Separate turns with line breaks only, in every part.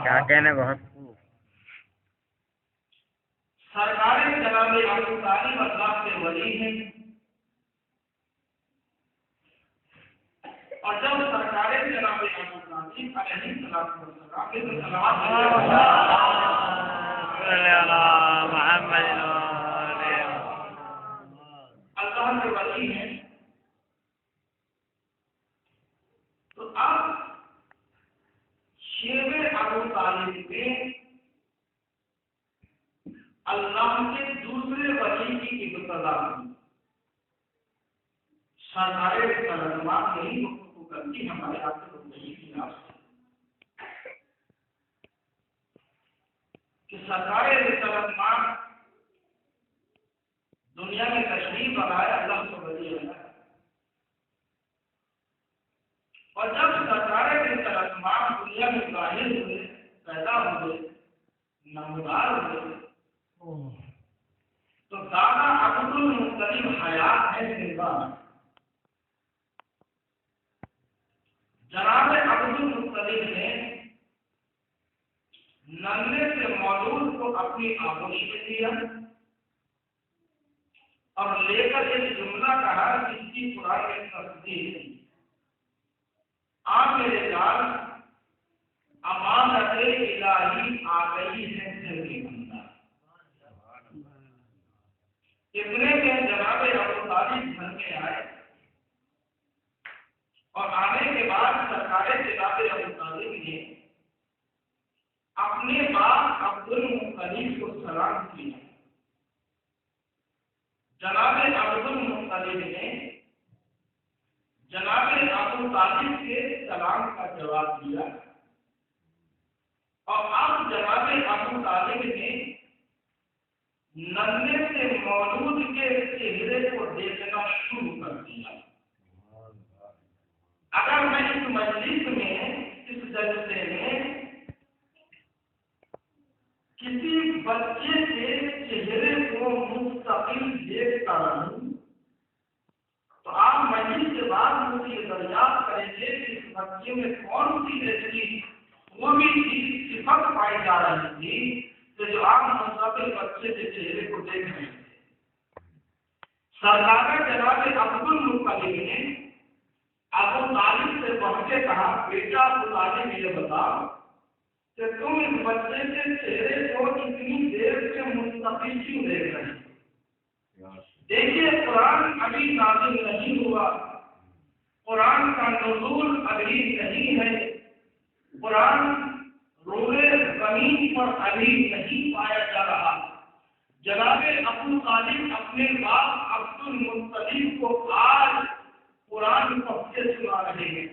کیا کہنے بہت خوب.
سرکار جناب ابو طالب اللہ کے ولی ہیں، اور جب سرکار جناب ابو طالب علیہ السلام کے
صل علی محمد
اللہ کے ولی ہیں. تو اب شیب ابو طالب میں اللہ کے دوسرے ولی کی ابتدا ہوئی. سرکار کلمات نہیں گفتگو کرتی ہمارے آپ سے گفتگو کی آپ کہ سرکار کلمات دنیا میں تشریف لگائے اللہ سے ولی اللہ. اور جب سرکار کلمات دنیا میں ظاہر ہوئے, پیدا ہوئے, نمودار ہوئے, تو دادا عبد المطلب حیات ہے زندہ. جناب عبد المطلب نے ننھے سے مولود کو اپنی آغوش میں لیا اور لے کر ایک جملہ کہا جس کی قرآن میں تصدیق ہے. آپ میرے جان امانت الہی آ گئی ہے دل کے اندر. اتنے میں جناب ابو طالب گھر میں آئے اور آنے کے بعد سرکار جناب ابو طالب نے اپنے باپ عبد المطلب کو سلام کیا. جناب عبد المطلب نے جناب ابو طالب کے سلام کا جواب دیا اور اب جناب ابو طالب نے ننھے سے مولود کے چہرے کو دیکھنا شروع کر دیا. اگر میں اس مجلس میں اس جلسے میں کسی بچے کے چہرے کو مستقل دیکھتا ہوں تو آپ مجلس کے بعد مجھے یہ دریافت کریں گے کہ اس بچے میں کون سی ایسی وہ بھی صفت پائی جا رہی تھی کہ جو آپ مستقل بچے کے چہرے کو دیکھ رہے تھے. سرکار جناب عبد المطلب نے ابو طالب سے بڑھ کے کہا, بیٹا ابو طالب یہ بتاؤ کہ تم اس بچے کے چہرے کو اتنی دیر سے مستقل کیوں دیکھ رہے ہیں؟ دیکھیے قرآن ابھی نازل نہیں ہوا, قرآن کا نزول ابھی نہیں ہے, قرآن روئے زمین پر ابھی نہیں پایا جا رہا. جناب ابو طالب اپنے باپ عبد المطلب کو آج قرآن پڑھ کے سنا رہے ہیں.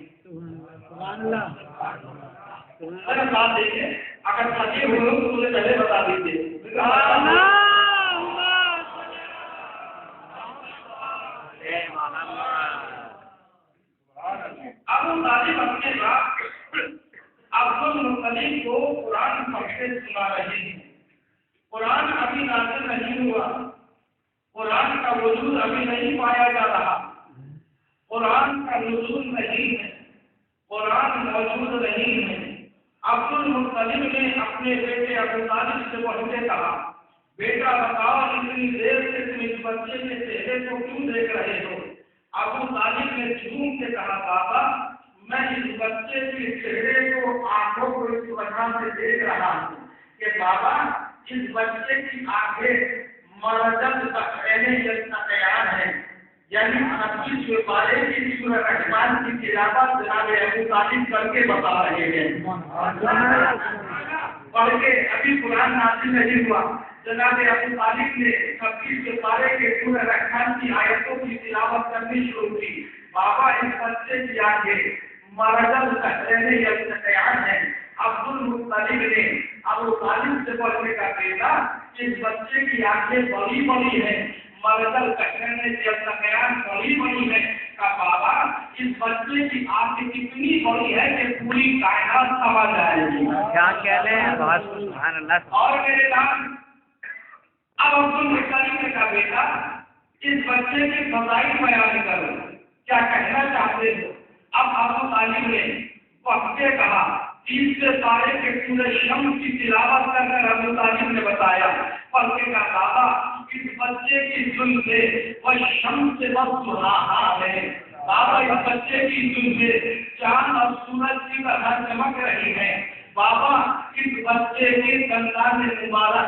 اگر بات دیکھیں, اگر سچے ہو تو مجھے پہلے بتا دیجیے. ابو طالب اپنے باپ عبد المطلب کو قرآن پڑھ کے سنا رہے ہیں. قرآن ابھی نازل نہیں ہوا, قرآن کا وجود ابھی نہیں پایا جا رہا, قرآن کا نزول نہیں ہے, قرآن موجود نہیں ہے. عبد المطلب نے اپنے بیٹے ابو طالب سے پڑھ کے کہا, بیٹا بتاؤ اتنی دیر سے تم اس بچے کے چہرے کو کیوں دیکھ رہے ہو؟ ابو طالب نے جھوم کے کہا, بابا میں اس بچے کے چہرے کو آنکھوں کو اس وجہ سے دیکھ رہا ہوں کہ بابا اس بچے کی آنکھیں مرجب تک رہنے جتنا تیار ہے. یعنی 25 پارے کی سورہ رحمان کی تلاوت جناب ابو طالب کر کے بتا رہے ہیں. پڑھ کے ابھی قرآن نازل نہیں ہوا, جناب ابو طالب نے 26 پارے کے سورہ رحمان کی آیتوں کی تلاوت کرنی شروع کی. بابا اس بچے کی آنکھیں مرجب تک رہنے جتنا تیار ہے. عبد المطلب نے ابو طالب سے پڑھنے کا بیٹا اس بچے کی آنکھیں بڑی بڑی ہیں, مرجل کٹنے سے اپنا بیان بڑی بڑی ہے. کا بابا اس بچے کی آنکھ کتنی بڑی ہے کہ پوری کائنات سمجھ جائے گی.
کیا کہہ رہے ہیں, بہت سبحان اللہ.
اور میرے نام اب عبد المطلب نے کہا, بیٹا اس بچے کی فضائل بیان کرو, کیا کہنا چاہتے ہو؟ اب ابو طالب نے پڑھ کے کہا, 30 پارے کے سورہ شمس کی تلاوت کرنے ابو طالب نے بتایا. پڑھ کے کہا, بابا اس بچے کی سن سے وہ شمس سے بس سہانا ہے. بابا اس بچے کی سن سے چاند اور سورج کی طرح چمک رہی ہے. بابا اس بچے کے دندان مبارک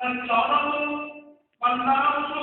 1400-1500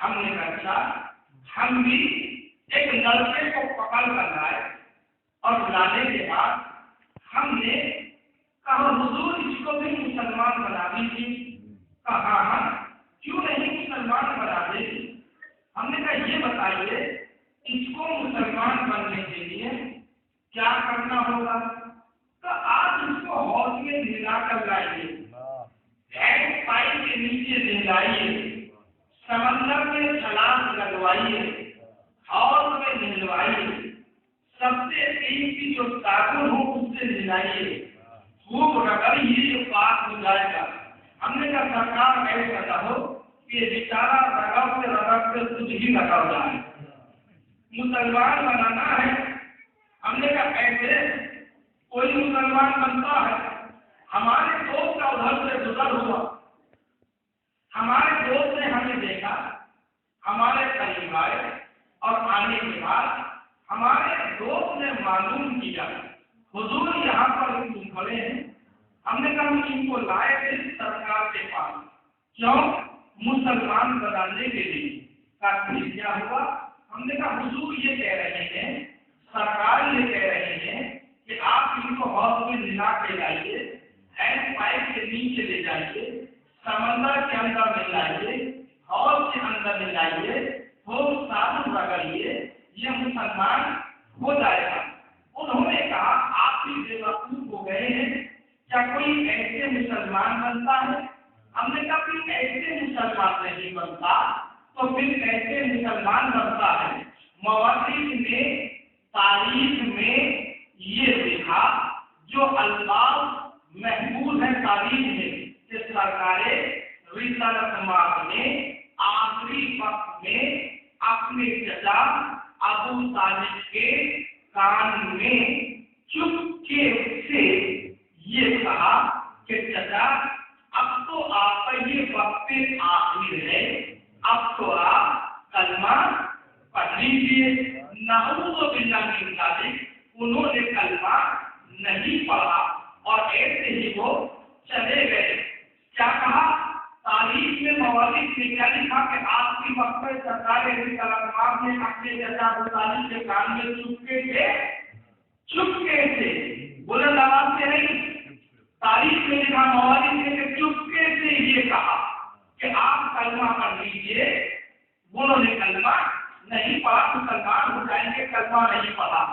ہم نے کہا ہم بھی ایک لڑکے کو پکڑ کر لائے اور لانے کے بعد ہم نے کہا حضور اس کو بھی مسلمان بنا دیجیے. کہا ہاں کیوں نہیں مسلمان بنا دے. ہم نے کہا یہ بتائیے اس کو مسلمان بننے کے لیے کیا کرنا ہوگا. تو آپ اس کو حوض میں دھلا کر لائیے, ایک پائی کے نیچے دہلائیے, سمندر میں چھلانگ لگوائیے, حوض میں نہلوائیے, سب سے قیمتی جو صابن ہو اس سے نہلائیے, خوب رگڑیے جو پاک ہو جائے گا. ہم نے کہا سرکار ایسا نہ ہو کہ بیچارہ رگڑتے کچھ ہی لگا ہوا ہے, مسلمان بنانا ہے. ہم نے کہا ایسے کوئی مسلمان بنتا ہے. ہمارے دوست کا ادھر سے گزر ہوا, ہمارے دوست نے ہمیں دیکھا, ہمارے قریب آئے اور آنے کے بعد ہمارے دوست نے معلوم کیا حضور یہاں پر تم کھڑے ہیں. ہم نے کہا ہم ان کو لائے تھے سرکار کے پاس, کیوں مسلمان بنانے کے لیے. کیا ہوا؟ ہم نے کہا حضور یہ کہہ رہے ہیں, سرکار یہ کہہ رہے ہیں کہ آپ ان کو حوض میں ملا کے لائیے, ہینڈ پائپ کے نیچے لے جائیے, سمندر کے اندر لے جائیے, حوض کے اندر لے جائیے, خوب صابن رگڑیے, یہ مسلمان ہو جائے گا. انہوں نے کہا آپ بھی بے وقوف ہو گئے ہیں, کیا کوئی ایسے مسلمان بنتا ہے؟ ہم نے کہا پھر ایسے مسلمان نہیں بنتا تو پھر کیسے مسلمان بنتا ہے؟ مورخین نے تاریخ میں یہ دیکھا جو الفاظ محفوظ ہے تاریخ میں کہ سرکار رسالت مآب نے آخری وقت میں اپنے چچا ابو طالب کے کان میں چپکے سے یہ کہا کہ چچا اب تو آپ کا یہ وقت آخر ہے, اب تو آپ کلمہ پڑھ لیجیے. نعوذ باللہ من ذالک, انہوں نے کلمہ نہیں پڑھا اور ایسے ہی وہ چلے گئے. کیا کہا تاریخ میں مورخ نے کیا لکھا کہ آپ کی وقت میں سرکار رسالت نے اپنے چچا ابو طالب کے کان میں چپکے سے بلند آواز سے نہیں, تاریخ میں لکھا مورخ نے کہ چپکے سے یہ کہا کہ آپ کلمہ پڑھ لیجیے. انہوں نے کلمہ نہیں پڑھا, مسلمان ہو جائیں گے, کلمہ نہیں پڑھا.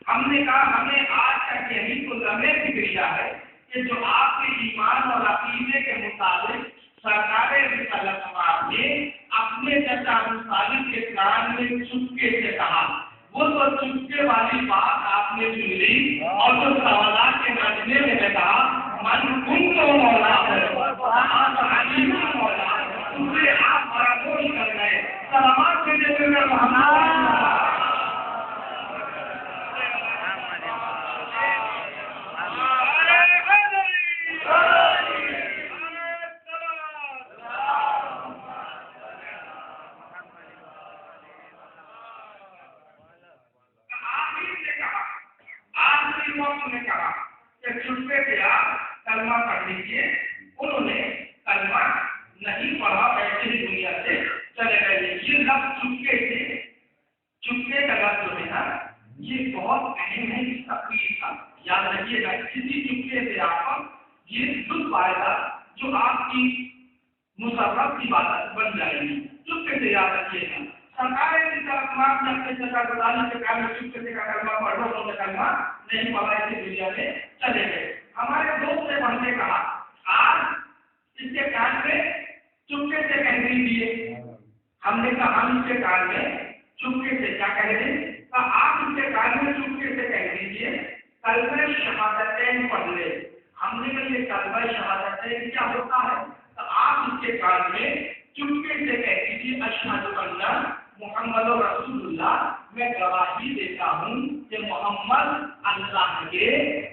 ہم نے کہا ہمیں آج تک یہی تو لمحے فکریا ہے کہ جو آپ کے ایمان اور عقیدے کے مطابق سرکار رسالت مآب نے اپنے چچا ابو طالب کے کان میں چپکے سے کہا, وہ تو چپکے والی بات آپ نے سن لی اور جو سوالات کے نتیجے میں نے کہا من کن کو مولا مولا اسے آپ فراموش کر گئے. سلامات کے جیسے میں نے کہا کہ چپکے سے آپ کلمہ پڑھ لیجیے. انہوں نے کلمہ نہیں پڑھا, ایسے ہی دنیا سے چلے گئے. یہ لفظ چپکے کا لفظ جو ہے نا یہ بہت اہم ہے, اس تقریر کا یاد رکھیے گا. کسی چپکے سے آپ یہ لطف آئے گا جو آپ کی مسرت کی بات بن جائے گی. چپکے سے یاد رکھیے گا. سرکار اپنے چچا ابو طالب کے کان میں چپکے سے کلمہ پڑھو, انہوں نے کلمہ نہیں پڑھا, ایسی دنیا میں چلے گئے. ہمارے دوست نے پڑھ کے کہا آج اس کے کان میں چپکے سے کہہ دیجیے. ہم نے کہا ہم اس کے کان میں چپکے سے کیا کہہ دیں؟ آپ اس کے کان میں چپکے سے کہہ دیجیے کلمہ شہادتین پڑھ لے. ہم نے کہا یہ کلمہ شہادتین کیا ہوتا ہے؟ تو آپ اس کے کان میں چپکے سے کہہ دیجیے اشہد ان محمد رسول اللہ, میں گواہی دیتا ہوں کہ محمد اللہ کے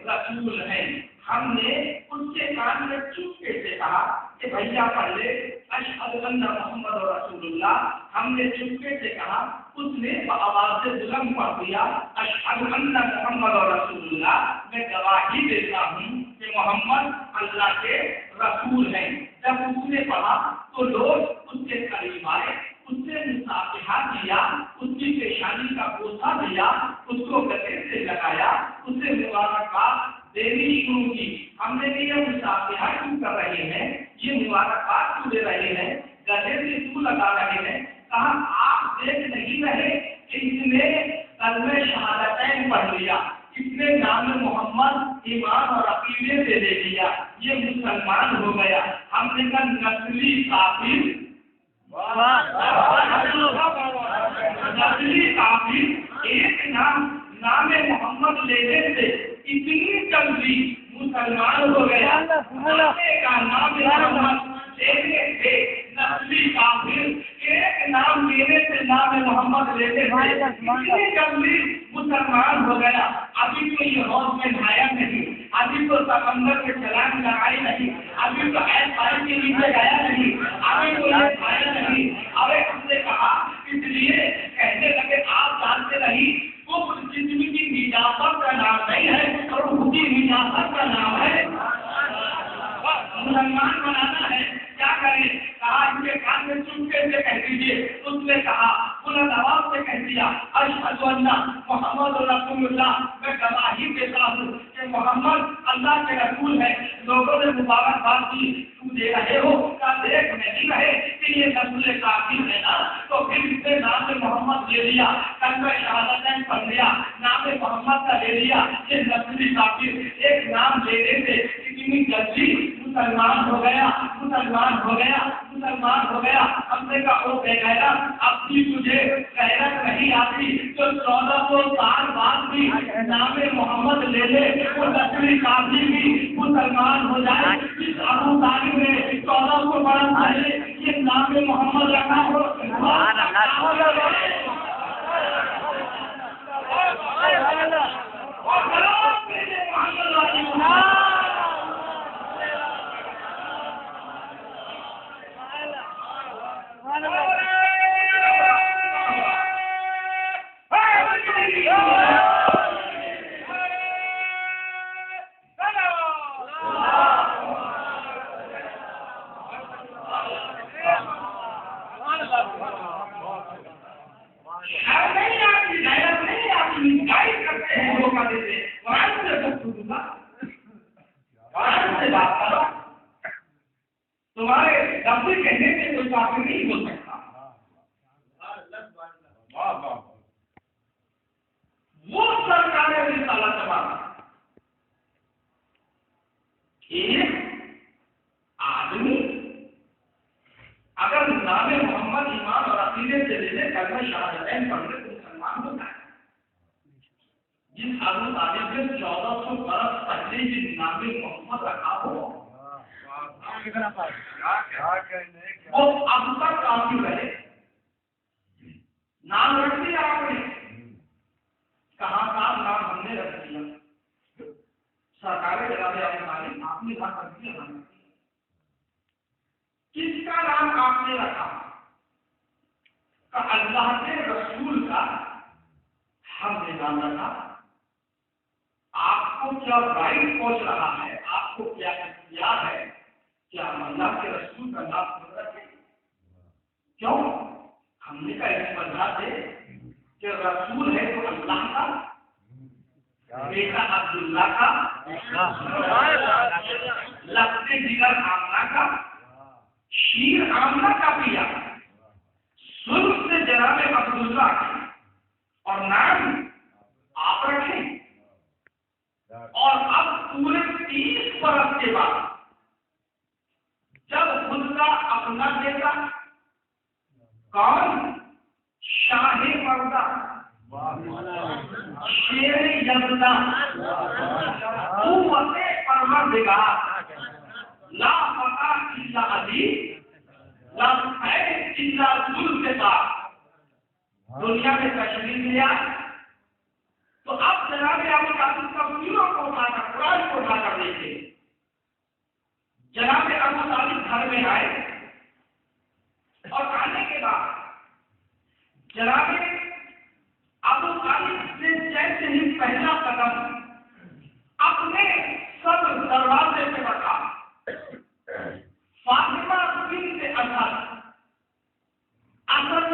رسول ہیں. ہم نے اس کے کان میں چپکے سے کہا کہ بھیا پڑھ لے اشہد ان محمد رسول اللہ. ہم نے چپکے سے کہا, اس نے آواز بلند پڑھ دیا اشہد ان محمد رسول اللہ, میں گواہی دیتا ہوں کہ محمد اللہ کے رسول ہیں. جب اس نے پڑھا تو لوگ اس کے قریب آئے, اس سے مصافحہ کیا، اس کی پیشانی کا بوسہ دیا، اس کو گلے سے لگایا، اسے مبارکباد دینی شروع کی۔ ہم نے بھی یہ مصافحہ کیوں کر رہے ہیں، یہ مبارکباد کیوں دے رہے ہیں، گلے سے کیوں لگا رہے ہیں؟ کہا آپ دیکھ نہیں رہے کہ اس نے کلمہ شہادتین پڑھ لیا، اس نے نام محمد ایمان اور عقیدے سے لے لیا، یہ مسلمان ہو گیا۔ ہم نے کہا نسلی کافر، نسلی کافر ایک نام محمد لینے سے اتنی جلدی مسلمان ہو گیا، کا نام محمد لینے سے نسلی کافر ایک نام لینے سے نام محمد لینے سے اتنی جلدی مسلمان ہو گیا۔ ابھی تو یہ حوض میں نہایا نہیں، ابھی تو سمندر میں چھلانگ لگائی نہیں، ابھی تو ایس پانی کے نیچے گیا نہیں، ابھی تو یہ کھایا نہیں۔ ارے ہم نے کہا اس لیے کہنے لگے آپ جانتے نہیں کفر جسم کی نجاست کا نام نہیں ہے اور روح کی نجاست کا نام ہے۔ مسلمان بنانا ہے کیا کریں؟ کہا ان کے کان میں چپکے سے کہہ دیجیے۔ اس نے کہا بلند آواز سے کہہ دیا اشہد ان محمد رسول اللہ، میں گواہی دیتا ہوں کہ محمد اللہ کے رسول ہے۔ لوگوں نے مبارکباد دی، تم دے رہے ہو کیا دیکھ نہیں رہے کہ یہ نسل کافر ہے نا؟ تو پھر اس نے نام محمد لے لیا، کلمہ شہادتین پڑھ لیا، نام محمد کا لے لیا، یہ نسلی کافر ایک نام لینے سے اتنی جلدی مسلمان ہو گیا، مسلمان ہو گیا، مسلمان ہو گیا۔ ہم نے کہا او بے غیرت، اب بھی تجھے غیرت نہیں آتی جو 1400 سال بعد بھی نام محمد لے لے، وہ نسلی کافر بھی مسلمان ہو جائے۔ اس ابو طالب نے 1400 برس پہلے یہ نام محمد رکھا ہو، تمہارے لفظ کہنے سے کوئی کافر نہیں ہو سکتا۔ وہ سرکار رسالت والا ایک آدمی اگر نام محمد ایمان اور عقیدے سے لے لے، کلمہ شہادتین پڑھ لے تو مسلمان ہوتا ہے۔ جس ابو طالب نے 1400 برس پہلے جس نام محمد رکھا ہو، وہ اب تک کافی رہے۔ نام رکھ دیا آپ نے، کہاں کا نام ہم نے رکھ دیا؟ سرکار جناب عالی آپ نے نام رکھ دیا۔ کس کا نام آپ نے رکھا؟ کہ اللہ کے رسول کا ہم نے نام رکھا۔ آپ کو کیا رائٹ پہنچ رہا ہے، آپ کو کیا اختیار ہے کہ ہم اللہ کے رسول کا نام رکھیں؟ کیوں؟ ہم نے کہا اس وجہ سے کہ رسول ہے تو اللہ کا، بیٹا عبداللہ کا، لفظ جگر آمنہ کا، شیر آمنہ کا پیا، سرخ سے جناب عبداللہ کا، اور نام آپ رکھیں۔ اور اب پورے 30 برس کے بعد جب خود کا اپنا بیٹا کون؟ شاہ مردہ، شیر یزدہ، قوت پروردگار، لا فتح الا علی، لا خیر الا ذوالفقار، دنیا میں تشریف لیا۔ تو اب جناب ابو طالب تفسیروں کو اٹھا کر، قرآن کو اٹھا کر دیکھے۔ جناب ابو طالب گھر میں آئے اور آنے کے بعد جناب ابو طالب نے جیسے ہی پہلا قدم اپنے سب دروازے سے رکھا، فاطمہ بنت اسد، اصل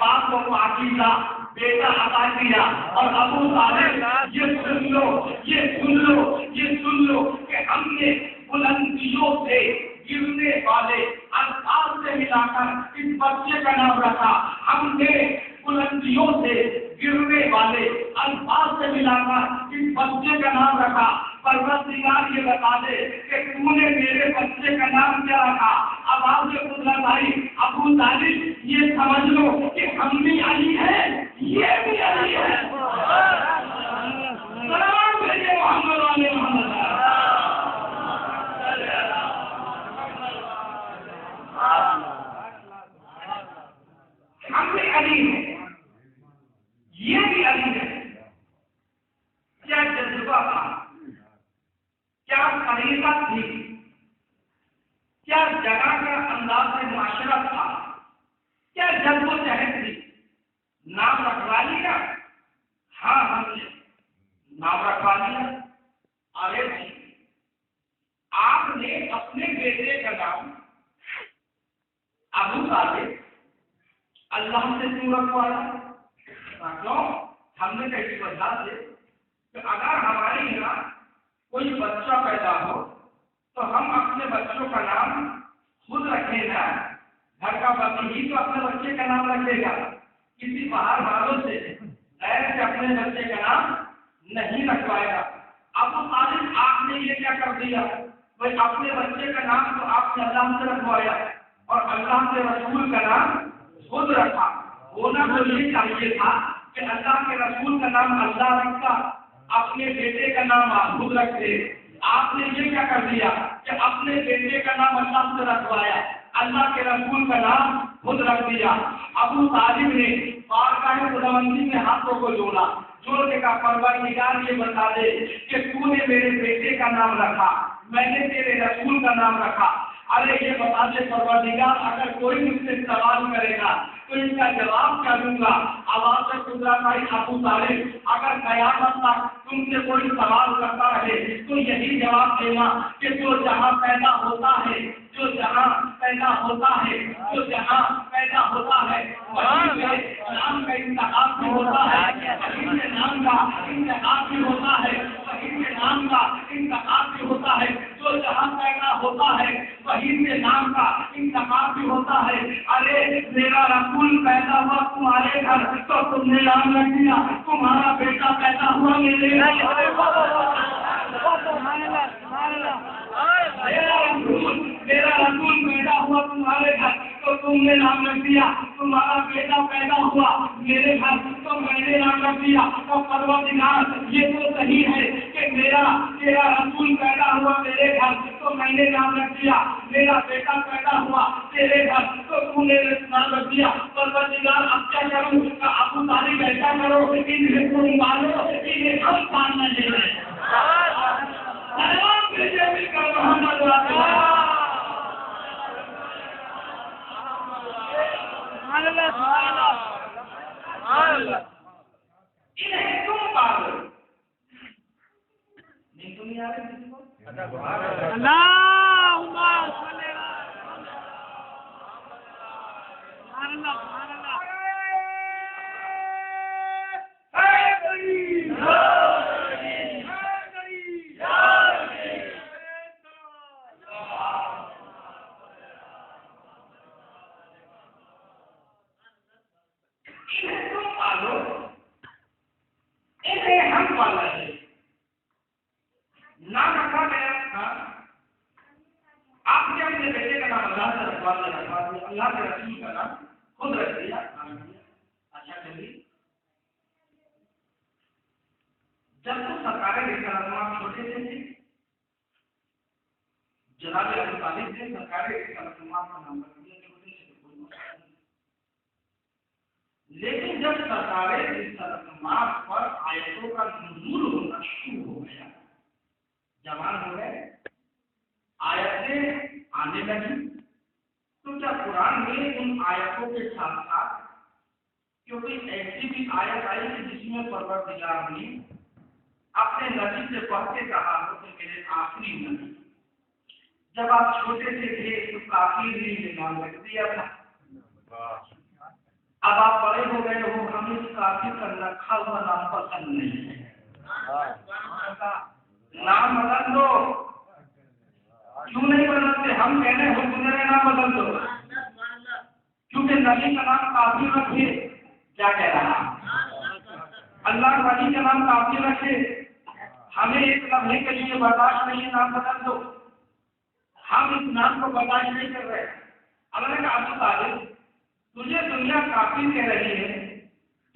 باپ کو عقیدہ بیٹا عطا کیا، اور ابو طالب یہ سن لو کہ ہم نے بلندیوں سے گرنے والے الفاظ سے ملا کر اس بچے کا نام رکھا، ہم نے بلندیوں سے گرنے والے الفاظ سے ملا کر اس بچے کا نام رکھا۔ پروردگار یہ بتا دے کہ تو نے میرے بچے کا نام کیا رکھا؟ آواز میں قدرت آئی، ابو طالب یہ سمجھ لو کہ ہم بھی علی ہے، یہ بھی علی ہے۔ سلام بھیجے محمد والے محمد۔ ہم بھی علی ہیں، یہ بھی علی ہے۔ کیا جذبہ تھا، کیا طریقہ تھی، کیا جگہ کا انداز معاشرت تھا، کیا جذب و جہد تھی؟ نام رکھوا لیا؟ ہاں ہم نے نام رکھوا لیا۔ ارے جی آپ نے اپنے بیٹے کا نام ابو طالب اللہ سے کیوں رکھوایا؟ کیوں؟ ہم نے کہی وجہ سے کہ اگر ہمارے یہاں کوئی بچہ پیدا ہو تو ہم اپنے بچوں کا نام خود رکھیں گا، گھر کا بچہ ہی تو اپنے بچے کا نام رکھے گا، کسی باہر والوں سے غیر سے اپنے بچے کا نام نہیں رکھوائے گا۔ ابو طالب آپ نے یہ کیا کر دیا؟ بھائی اپنے بچے کا نام تو آپ نے اللہ سے رکھوایا اور اللہ کے رسول کا نام خود رکھا۔ ہونا تو یہ چاہیے تھا کہ اللہ کے رسول کا نام اللہ رکھتا، اپنے بیٹے کا نام آپ خود رکھتے۔ آپ نے یہ کیا کر دیا کہ اپنے بیٹے کا نام اللہ سے رکھوایا، اللہ کے رسول کا نام خود رکھ دیا۔ ابو طالب نے بارگاہ خداوندی میں ہاتھوں کو جوڑ کے کہا پروردگار یہ بتا دے کہ تو نے میرے بیٹے کا نام رکھا، میں نے تیرے رسول کا نام رکھا۔ ارے یہ بتا دے پروردگار اگر کوئی مجھ سے سوال کرے گا تو اس کا جواب کیا دوں گا؟ آواز سے قدرت آئی، ابو طالب اگر قیامت تک تم سے کوئی سوال کرتا رہے تو یہی جواب دینا کہ جو جہاں پیدا ہوتا ہے وہیں سے نام کا انتخاب بھی ہوتا ہے، وہیں سے نام کا انتخاب بھی ہوتا ہے، وہیں سے نام کا انتخاب بھی ہوتا ہے۔ جو جہاں پیدا ہوتا ہے وہیں سے نام کا انتخاب بھی ہوتا ہے۔ ارے میرا رسول پیدا ہوا تمہارے گھر تو تم نے نام رکھ دیا، تمہارا بیٹا پیدا ہوا میرے گھر، میرا رسول پیدا ہوا تمہارے گھر تو تم نے نام رکھ دیا، تمہارا بیٹا پیدا ہوا میرے گھر تو میں نے نام رکھ دیا۔ اور پروردگار یہ تو صحیح ہے کہ تیرا رسول پیدا ہوا میرے گھر تو میں نے نام رکھ دیا، میرا بیٹا پیدا ہوا تیرے گھر تو تو نے نام رکھ دیا۔ پروردگار اب کیا کروں؟ ابو طالب ایسا کرو انہیں تم مانو، انہیں ہم ماننا چاہیے۔ محمد انہیں تم پالو، نہیں تم یاد کسی کو اللہ کے رسول کا نام خود رکھ دیا۔ اچھا چلیے، جب تو سرکار رسالت چھوٹے تھے جناب ابو طالب نے سرکار رسالت کا نام رکھ دیا چھوٹے سے کوئی مسئلہ نہیں، لیکن جب سرکار رسالت پر آیتوں کا نزول ہونا شروع ہو گیا، جوان ہو گئے، آیتیں آنے لگی، تو کیا قرآن میں ان آیتوں کے ساتھ ساتھ کیونکہ ایسی بھی آیت آئی کہ جس میں پروردگار نے اپنے نبی سے پڑھ کے کہا ہو کہ میرے آخری نبی، جب آپ چھوٹے سے تھے تو کافی نے نام رکھ دیا تھا، اب آپ بڑے ہو گئے ہو، ہمیں اس کافر کا رکھا ہوا نام پسند نہیں ہے، نام بدل دو۔ کیوں نہیں بدلتے؟ ہم کہنے ہو تمہارے نام بدل دو، کیونکہ نبی کا نام کافر رکھے، کیا کہہ رہا؟ اللہ ولی کا نام کافر رکھے، ہمیں ایک لمحے کے لیے برداشت نہیں ہے، نام بدل دو۔ ہم اس نام کو برداشت نہیں کر رہے۔ اللہ نے کہا ابو طالب، تجھے دنیا کافر کہہ رہی ہے،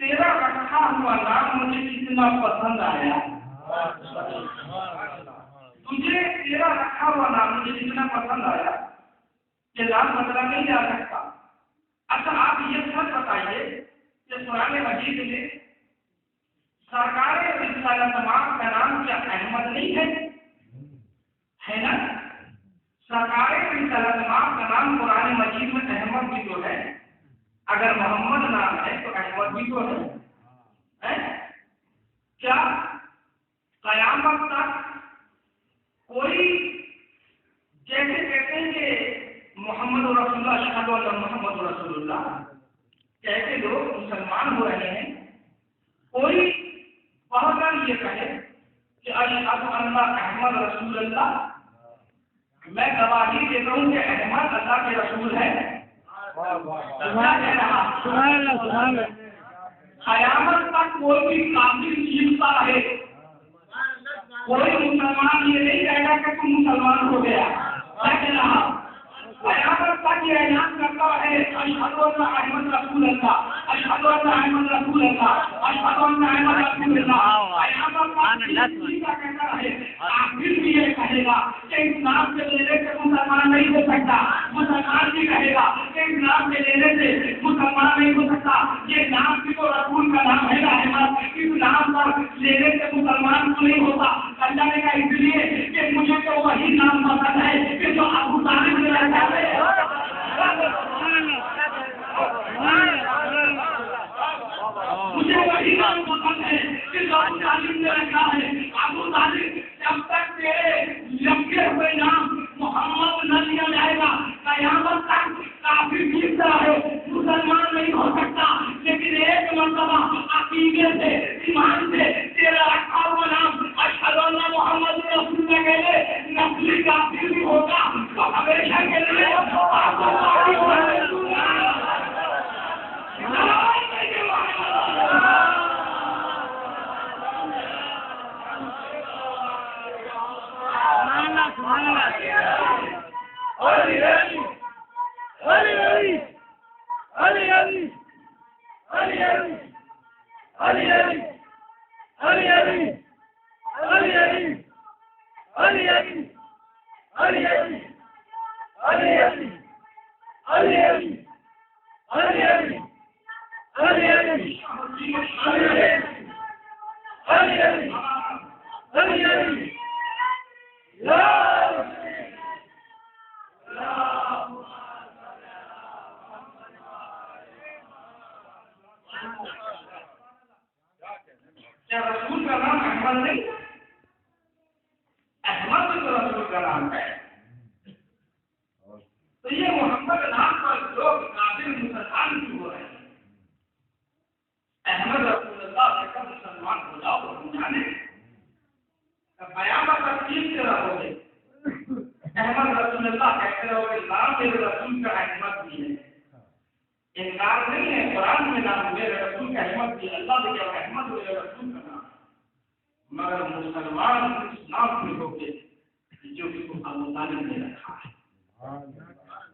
تیرا رکھا ہوا نام مجھے کتنا پسند آیا، تجھے تیرا رکھا ہوا نام مجھے کتنا پسند آیا کہ نام بدلا نہیں جا سکتا۔ اچھا آپ یہ سب بتائیے کہ قرآن مجید میں سرکار رسالت مآب کا نام کیا احمد نہیں ہے نا؟ سرکار رسالت مآب کا نام قرآن مجید میں احمد بھی تو ہے، اگر محمد نام ہے تو احمد بھی تو ہے۔ کیا قیامت تک کوئی جیسے کہتے ہیں کہ محمد رسول اللہ، اشہد ان محمد رسول اللہ کہتے لوگ مسلمان ہو رہے ہیں، کوئی بہت یہ کہے کہ اشہد ان احمد رسول اللہ، میں گواہی دیتا ہوں کہ احمد اللہ کے رسول ہے، قیامت تک کوئی بھی کافر جیتتا رہے، کوئی مسلمان یہ نہیں کہے گا کہ تم مسلمان ہو گیا، قیامت تک یہ اعلان کرتا ہے اشہد ان احمد رسول اللہ، اشہد ان احمد رسول اللہ، اشہد ان احمد رسول اللہ۔ قیامت تک کہتا رہے، آخر بھی یہ کہے گا کہ اس نام سے لینے سے مسلمان نہیں ہو سکتا، مسلمان بھی کہے گا کہ اس نام سے لینے سے مسلمان نہیں ہو سکتا، یہ نام بھی تو رسول کا نام ہے نا احمد، اس نام پر لینے سے مسلمان کو نہیں ہوتا۔ اللہ نے کہا اس لیے کہ مجھے تو وہی نام پسند ہے کہ جو ابو طالب نے رکھا ہے، مجھے وہی نام پسند ہے کہ جو ابو طالب نے رکھا ہے۔ ابو طالب جب تک تیرے لکھے ہوئے نام محمد نہ لیا جائے گا، قیامت تک کافر جیتتا ہے، مسلمان نہیں ہو سکتا۔ لیکن ایک مرتبہ عقیدے سے، ایمان سے تیرا رکھا ہوا نام اشہد ان محمد رسول اللہ کے لیے نسلی کافر بھی ہوگا تو ہمیشہ کے لیے کیا رسول کا نام احمد نہیں؟ احمد تو رسول کا نام ہے۔ تو یہ محمد نام پر لوگ کافر مسلمان کیوں ہو رہے ہیں؟ احمد رسول اللہ سے کب مسلمان ہو جاؤ تو ہم جانے قیامت تک سے رہو گے، احمد رسول اللہ کہتے رہو گے، نام میرے رسول کا احمد بھی ہے، انکار نہیں ہے، قرآن میں نام میرے رسول کا احمد بھی، اللہ نے کہا احمد میرے رسول کا نام، مگر مسلمان اس نام میں ہو گے جو کہ ابو طالب نے رکھا ہے۔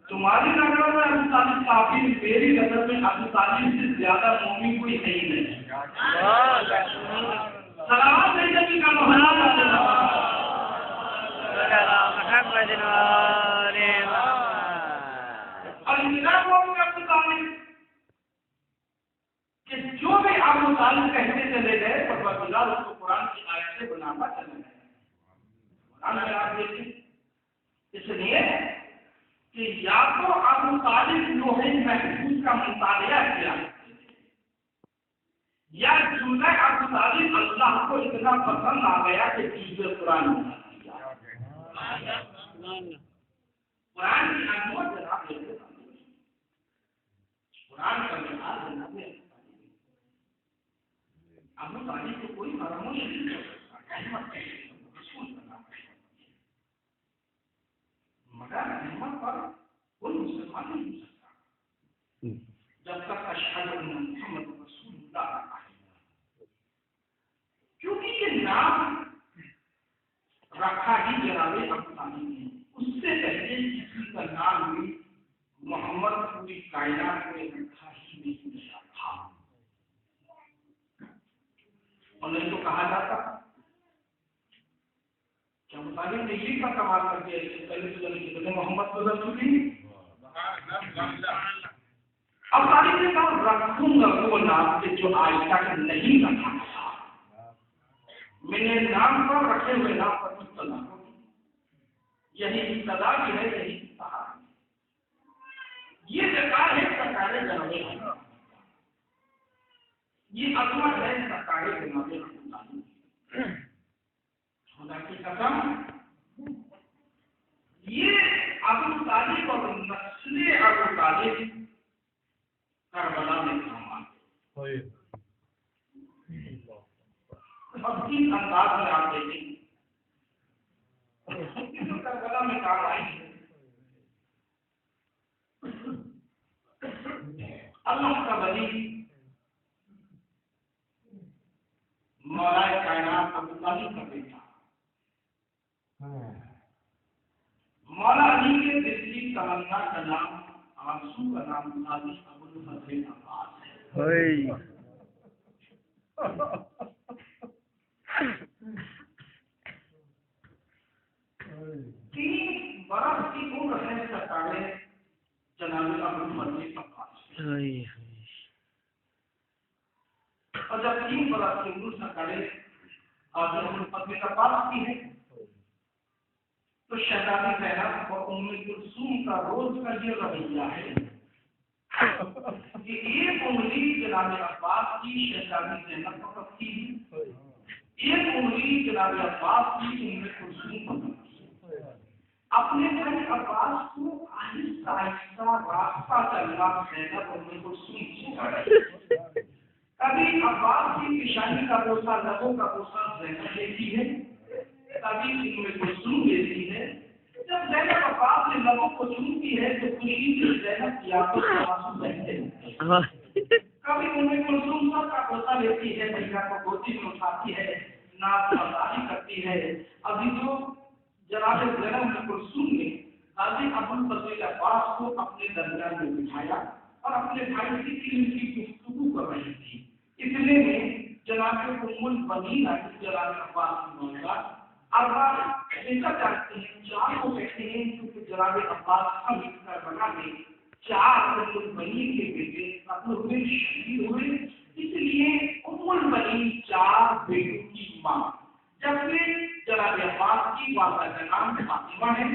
تمہاری نظر میں ابو طالب کافی، میری نظر میں ابو طالب سے زیادہ مومن کوئی ہے ہی نہیں۔ سلامات ہے نبی کا محمد اور ابو طالب کہ جو بھی ابو طالب کہتے چلے گئے پروردگار اس کو قرآن کی آیت سے بناتا چلا گیا۔ قرآن میں آپ دیکھیں اس لیے کہ یا تو ابو طالب لوح محفوظ کا مطالعہ کیا یا جملہ ابو طالب اللہ کو اتنا پسند آ گیا کہ جزء قرآن بنا دیا۔ قرآن کی عظمت جناب قرآن کا لحاظ جناب ابو طالب کو کوئی فراموش نہیں کر سکتا، احمد رسول کا نام ہے، مگر احمد پر کوئی مسلمان نہیں ہو سکتا جب تک اشہد ان محمد رسول اللہ ہے، کیونکہ یہ نام رکھا ہی جناب ابو طالب نے، اس سے پہلے کسی کا نام بھی محمد پوری کائنات میں رکھا ہی نہیں گیا تھا، اور نہیں تو کہا جاتا کہ ابو طالب نے یہ کا کمال کر دیا کہ پہلے تو کتنے محمد کو رسول ہی اب طالب نے کہا رکھوں گا وہ نام کے جو آج تک نہیں رکھا تھا، میں نے نام پر رکھے ہوئے نام پر مطلع یہی ابتدا بھی ہے، یہی انتہا ہے، یہ سرکار ہے سرکار جناب، یہ عظمت ہے سرکار جناب ابو طالب، خدا کی قسم یہ ابو طالب اور نسل ابو طالب کربلا میں کام آتے، اب کس انداز میں آپ دیکھیں کربلا میں کام آئی ہے، اللہ کا ولی مولا کائنات ابو طالب کا بیٹا، مولا علی کے دل کی تمنا کا نام آنسو کا نام قاضی ابو الفضل عباس ہے، تین برس کی عمر ہے سرکار جناب ابو الفضل عباس، اور جب 3 برس کی عمر سرکار قاضی ابو الفضل عباس کی ہے تو شہزادی زینب اور ام کلثوم کا روز کا یہ رویہ ہے کہ ایک انگلی جناب عباس کی شہزادی زینب پکڑتی ہے، ایک انگلی جناب عباس کی ام کلثوم پکڑتی ہے، اپنے بھائی عباس کو آہستہ آہستہ راستہ چلنا زینب ام کلثوم سکھا رہی ہے، کبھی عباس کی پیشانی کا بوسہ لبوں کا بوسہ زینب دیتی ہے، کبھی ام کلثوم دیتی ہے، جب زینب عباس نے لبوں کو چومتی ہے تو خوشی سے زینب کی آنکھوں سے آنسو بہتے ہیں، کبھی ام کلثوم سر کا بوسہ لیتی ہے، بیٹا کو گودی میں اٹھاتی ہے، ناز برداری کرتی ہے، ابھی جو جناب زینب ام کلثوم نے قاضی ابو الفضل عباس کو اپنے درمیان میں بٹھایا اور اپنے بھائی کی علم کی گفتگو کر رہی تھی، اتنے میں جناب ام البنین جناب عباس کی مولا ارباب ایسا چاہتے ہیں 4 کو کہتے ہیں کیونکہ جناب عباس ہم کربلا میں 4 ام البنین کے بیٹے قتل ہوئے، شہید ہوئے، اس لیے ام البنین 4 بیٹوں کی ماں، جبکہ جناب عباس کی والدہ کا نام فاطمہ ہے،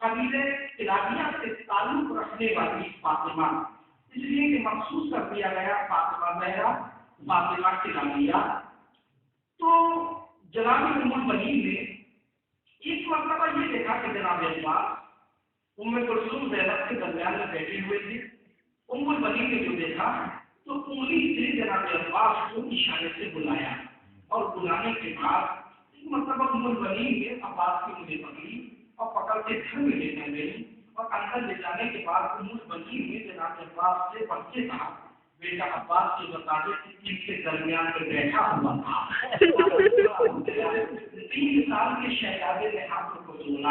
قبیلہ کلابیہ سے تعلق رکھنے والی فاطمہ، اس لیے کہ مخصوص کر دیا گیا فاطمہ زہرا، فاطمہ کلابیہ۔ تو جناب ام البنین نے ایک مرتبہ یہ دیکھا کہ جناب عباس ام کلثوم زینب کے درمیان میں بیٹھے ہوئے تھے، ام البنین نے جو دیکھا تو انگلی سے جناب عباس کو اشارے سے بلایا، اور بلانے کے بعد ایک مرتبہ ام البنین نے عباس کی مجھے پکڑی اور پکڑ کے گھر میں لے کر گئی، اور اندر لے جانے کے بعد ام البنین نے جناب عباس سے بڑھ کے کہا بیٹا عباس کے بتا دے کہ کن کے درمیان میں بیٹھا ہوا تھا، 3 سال کے شہزادے نے ہاتھوں کو جوڑا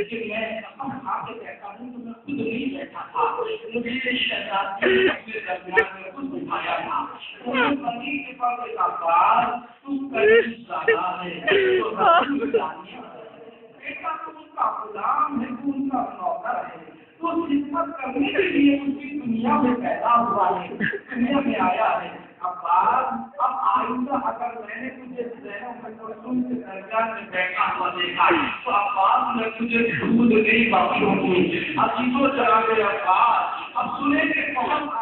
کہ میں قسم کھا کے کہتا ہوں کہ میں خود نہیں بیٹھا تھا، مجھے شہزادی کے درمیان میں خود بٹھایا تھا، بندی کے پاس ایک عباس تو کئی زیادہ ہے تو رسول جانیہ بیٹا تو ان کا غلام ہے، تو ان کا نوکر ہے، تو خدمت کرنے کے لیے اس کی دنیا میں پیدا ہوا ہے، دنیا میں آیا ہے۔ عباس اب آئندہ اگر میں نے تجھے زینب ام کلثوم کے درمیان میں بیٹھا ہوا دیکھا تو عباس میں تجھے دودھ نہیں بخشوں گی، عزیزو جناب عباس اب سنے کہ بہت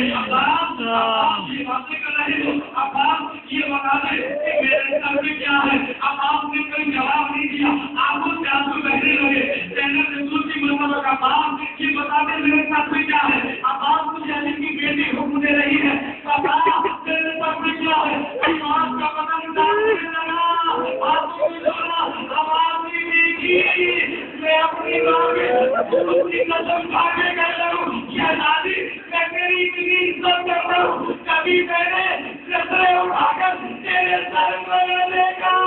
یہ باتیں کر رہے ہو، اب آپ یہ بتا دیں کہ میرے سر میں کیا ہے. اب آپ نے کوئی جواب نہیں دیا، آپ کو آنسو بہنے لگے. جنت رسول کی مرتبہ کا باپ یہ بتا دیں میرے ساتھ میں کیا ہے. اب آپ مجھے علی کی بیٹی حکم دے رہی ہے، میرے ساتھ میں کیا ہے. آپ کا بدن ڈالنے لگا، آپ کو اب آپ نے دیکھی میں اپنی ماں میں اپنی قسم کھا کے کہتا ہوں یا دادی میں تیری اتنی عزت کرتا ہوں، کبھی میں نے نظریں اٹھا کر تیرے سر میں دیکھا.